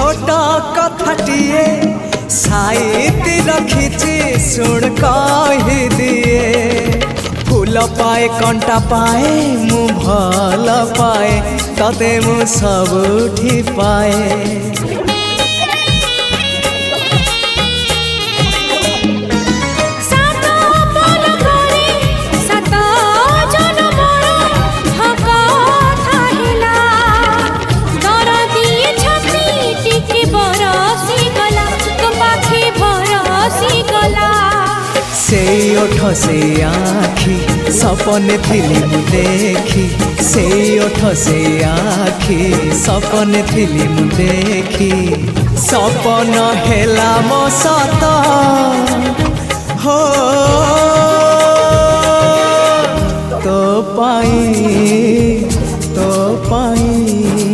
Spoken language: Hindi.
छोट कथाटिए साइती रखिछि सुन कहि दिए फूल पाए कंटा पाए मु भल पाए तते मु सबुठी पाए। से ओठ से आखी सपने थिली मु देखी से ओठ से आखी सपने थिली मु देखी सपन हेला मो सत हो तो पाई